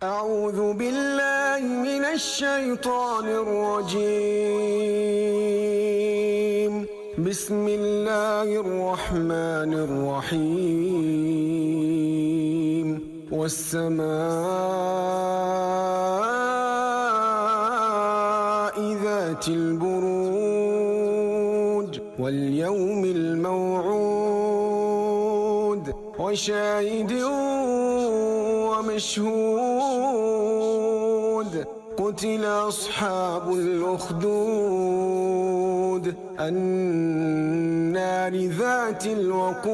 أعوذ بالله من الشيطان الرجيم. بسم الله الرحمن الرحيم. والسماء ذات البروج واليوم الموعود وشاهد ومشهود. قتل أصحاب الأخدود النار ذات الوقود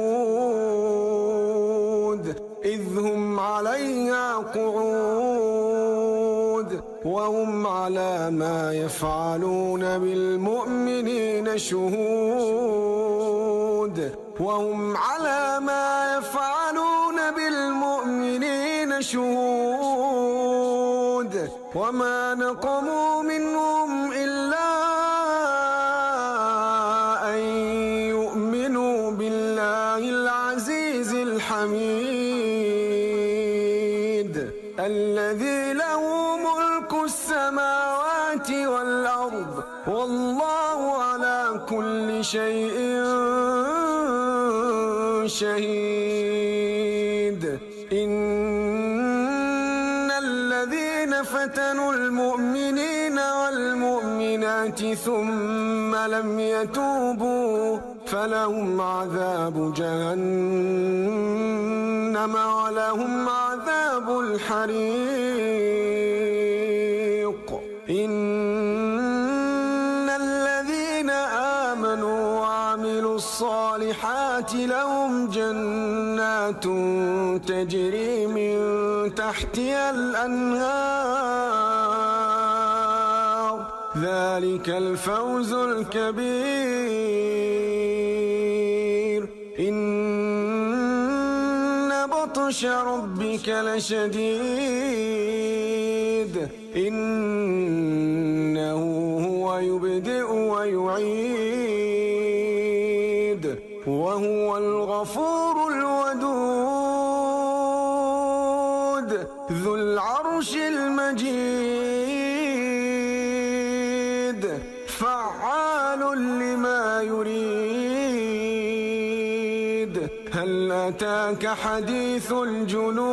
إذ هم عليها قعود وهم على ما يفعلون بالمؤمنين شهود. وهم على ما يفعلون بالمؤمنين شهود. وما نقموا منهم إلا أن يؤمنوا بالله العزيز الحميد الذي له ملك السماوات والأرض والله على كل شيء شهيد. إن الذين فتنوا المؤمنين والمؤمنات ثم لم يتوبوا فلهم عذاب جهنم ولهم عذاب الحريق. إن الذين آمنوا وعملوا الصالحات لهم جنات تجري من تحتها الأنهار ذلك الفوز الكبير. إن بطش ربك لشديد إنه هو يبدئ ويعيد وهو الغفور الودود ذو العرش المجيد فعال لما يريد. هل أتاك حديث الجنود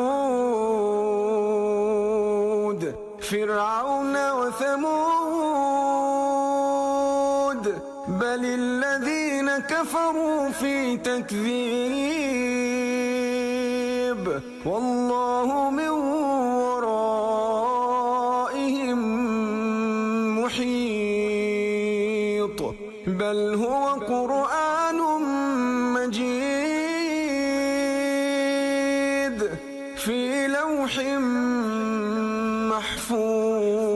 فرعون وثمود بل الذين كفروا في تكذيب والله من ورائهم محيط. بل هو قرآن مجيد في لوح محفوظ.